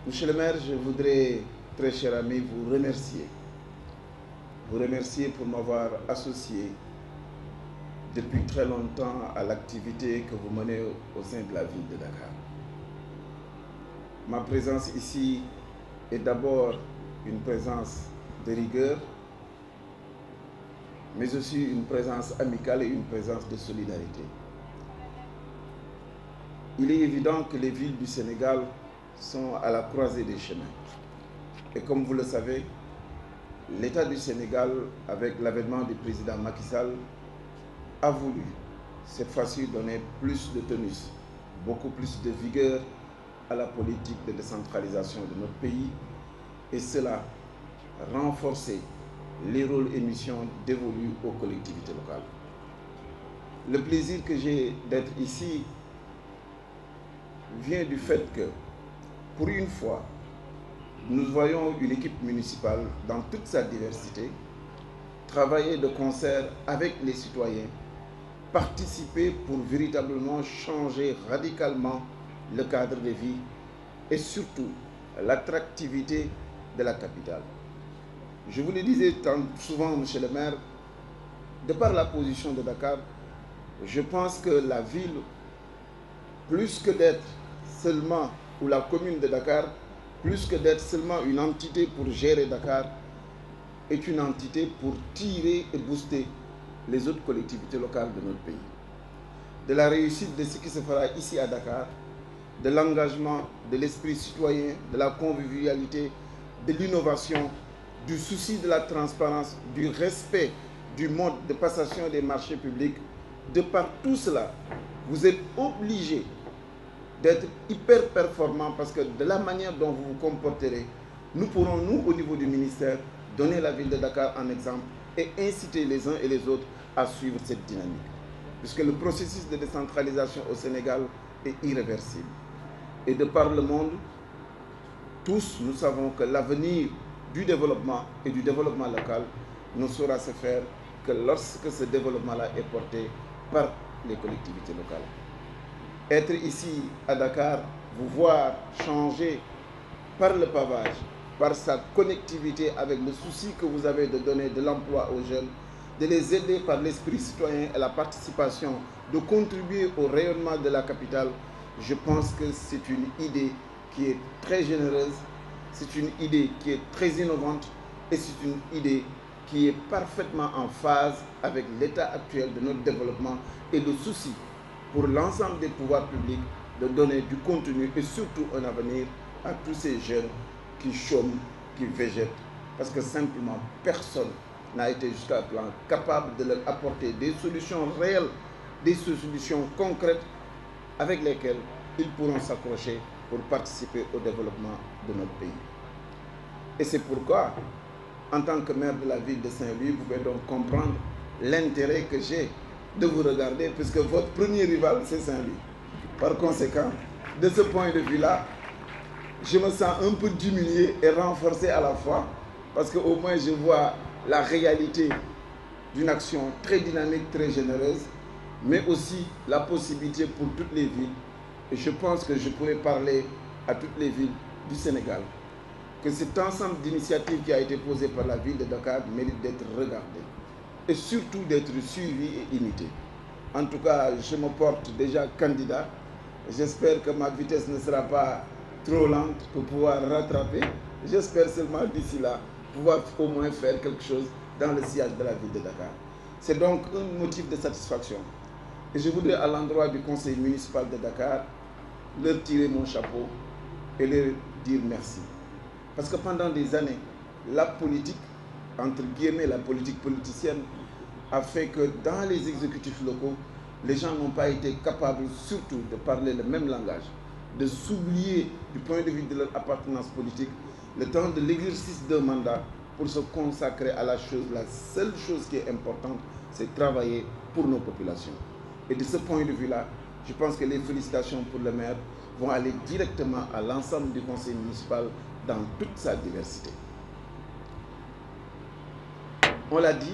Monsieur le maire, je voudrais, très cher ami, vous remercier. Vous remercier pour m'avoir associé depuis très longtemps à l'activité que vous menez au sein de la ville de Dakar. Ma présence ici est d'abord une présence de rigueur, mais aussi une présence amicale et une présence de solidarité. Il est évident que les villes du Sénégal sont à la croisée des chemins. Et comme vous le savez, l'État du Sénégal, avec l'avènement du président Macky Sall, a voulu cette fois-ci donner plus de tonus, beaucoup plus de vigueur à la politique de décentralisation de notre pays, et cela renforcer les rôles et missions dévolus aux collectivités locales. Le plaisir que j'ai d'être ici vient du fait que, pour une fois, nous voyons une équipe municipale dans toute sa diversité travailler de concert avec les citoyens, participer pour véritablement changer radicalement le cadre de vie et surtout l'attractivité de la capitale. Je vous le disais tant souvent, monsieur le maire, de par la position de Dakar, je pense que la ville, plus que d'être seulement, ou la commune de Dakar, plus que d'être seulement une entité pour gérer Dakar, est une entité pour tirer et booster les autres collectivités locales de notre pays. De la réussite de ce qui se fera ici à Dakar, de l'engagement, de l'esprit citoyen, de la convivialité, de l'innovation, du souci de la transparence, du respect du mode de passation des marchés publics, de par tout cela, vous êtes obligés d'être hyper performants parce que de la manière dont vous vous comporterez, nous pourrons, nous, au niveau du ministère, donner la ville de Dakar en exemple et inciter les uns et les autres à suivre cette dynamique. Puisque le processus de décentralisation au Sénégal est irréversible. Et de par le monde, tous nous savons que l'avenir du développement et du développement local ne saura se faire que lorsque ce développement-là est porté par les collectivités locales. Être ici à Dakar, vous voir changer par le pavage, par sa connectivité avec le souci que vous avez de donner de l'emploi aux jeunes, de les aider par l'esprit citoyen et la participation, de contribuer au rayonnement de la capitale, je pense que c'est une idée qui est très généreuse, c'est une idée qui est très innovante et c'est une idée qui est parfaitement en phase avec l'état actuel de notre développement et le souci pour l'ensemble des pouvoirs publics de donner du contenu et surtout un avenir à tous ces jeunes qui chôment, qui végètent, parce que simplement personne n'a été jusqu'à présent capable de leur apporter des solutions réelles, des solutions concrètes avec lesquelles ils pourront s'accrocher pour participer au développement de notre pays. Et c'est pourquoi, en tant que maire de la ville de Saint-Louis, vous pouvez donc comprendre l'intérêt que j'ai de vous regarder, puisque votre premier rival, c'est Saint-Louis. Par conséquent, de ce point de vue-là, je me sens un peu diminué et renforcé à la fois, parce qu'au moins je vois la réalité d'une action très dynamique, très généreuse, mais aussi la possibilité pour toutes les villes, et je pense que je pourrais parler à toutes les villes du Sénégal, que cet ensemble d'initiatives qui a été posé par la ville de Dakar mérite d'être regardé, et surtout d'être suivi et imité. En tout cas, je me porte déjà candidat. J'espère que ma vitesse ne sera pas trop lente pour pouvoir rattraper. J'espère seulement d'ici là pouvoir au moins faire quelque chose dans le sillage de la ville de Dakar. C'est donc un motif de satisfaction. Et je voudrais à l'endroit du conseil municipal de Dakar leur tirer mon chapeau et leur dire merci. Parce que pendant des années, la politique, entre guillemets la politique politicienne, a fait que dans les exécutifs locaux, les gens n'ont pas été capables surtout de parler le même langage, de s'oublier du point de vue de leur appartenance politique, le temps de l'exercice d'un mandat pour se consacrer à la chose, la seule chose qui est importante, c'est travailler pour nos populations. Et de ce point de vue-là, je pense que les félicitations pour le maire vont aller directement à l'ensemble du conseil municipal dans toute sa diversité. On l'a dit,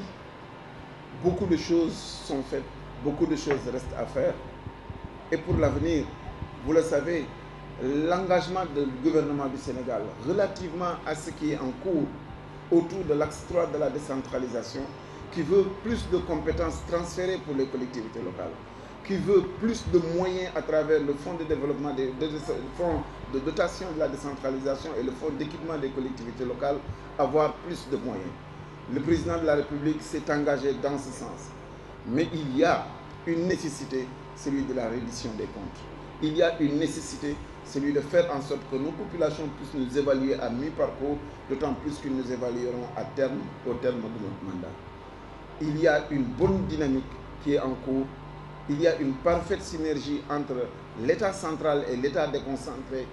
beaucoup de choses sont faites, beaucoup de choses restent à faire. Et pour l'avenir, vous le savez, l'engagement du gouvernement du Sénégal relativement à ce qui est en cours autour de l'axe 3 de la décentralisation, qui veut plus de compétences transférées pour les collectivités locales, qui veut plus de moyens à travers le fonds de développement, le fonds de dotation de la décentralisation et le fonds d'équipement des collectivités locales, avoir plus de moyens. Le président de la République s'est engagé dans ce sens. Mais il y a une nécessité, celui de la reddition des comptes. Il y a une nécessité, celui de faire en sorte que nos populations puissent nous évaluer à mi-parcours, d'autant plus qu'ils nous évalueront au terme de notre mandat. Il y a une bonne dynamique qui est en cours. Il y a une parfaite synergie entre l'État central et l'État déconcentré.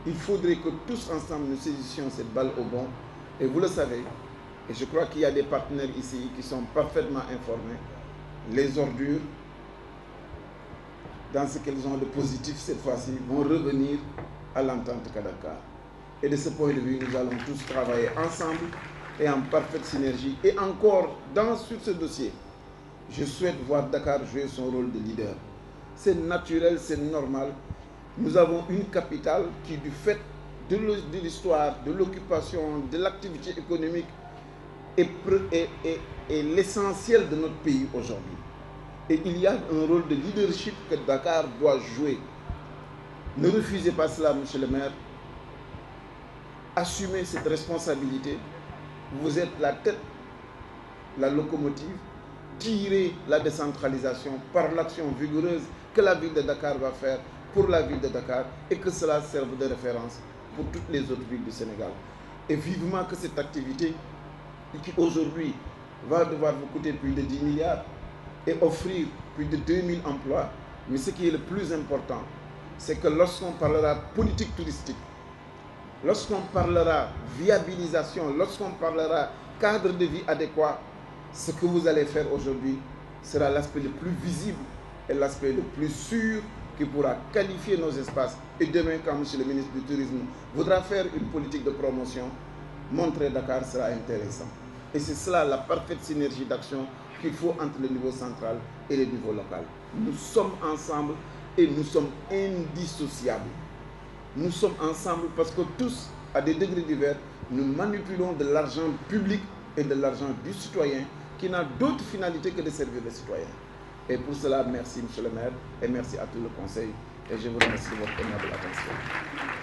Il faudrait que tous ensemble nous saisissions cette balle au bond. Et vous le savez, et je crois qu'il y a des partenaires ici qui sont parfaitement informés, les ordures, dans ce qu'elles ont de positif cette fois-ci, vont revenir à l'entente Dakar. Et de ce point de vue, nous allons tous travailler ensemble et en parfaite synergie. Et encore, sur ce dossier, je souhaite voir Dakar jouer son rôle de leader. C'est naturel, c'est normal. Nous avons une capitale qui, du fait de l'histoire, de l'occupation, de l'activité économique, est l'essentiel de notre pays aujourd'hui. Et il y a un rôle de leadership que Dakar doit jouer. Ne refusez pas cela, monsieur le maire. Assumez cette responsabilité. Vous êtes la tête, la locomotive. Tirez la décentralisation par l'action vigoureuse que la ville de Dakar va faire pour la ville de Dakar et que cela serve de référence pour toutes les autres villes du Sénégal. Et vivement que cette activité, qui aujourd'hui va devoir vous coûter plus de 10 milliards et offrir plus de 2000 emplois, mais ce qui est le plus important, c'est que lorsqu'on parlera politique touristique, lorsqu'on parlera viabilisation, lorsqu'on parlera cadre de vie adéquat, ce que vous allez faire aujourd'hui sera l'aspect le plus visible et l'aspect le plus sûr qui pourra qualifier nos espaces. Et demain, quand M. le ministre du Tourisme voudra faire une politique de promotion, montrer Dakar sera intéressant. Et c'est cela la parfaite synergie d'action qu'il faut entre le niveau central et le niveau local. Nous sommes ensemble et nous sommes indissociables. Nous sommes ensemble parce que tous, à des degrés divers, nous manipulons de l'argent public et de l'argent du citoyen qui n'a d'autre finalité que de servir les citoyens. Et pour cela, merci, monsieur le maire, et merci à tout le conseil. Et je vous remercie de votre aimable attention.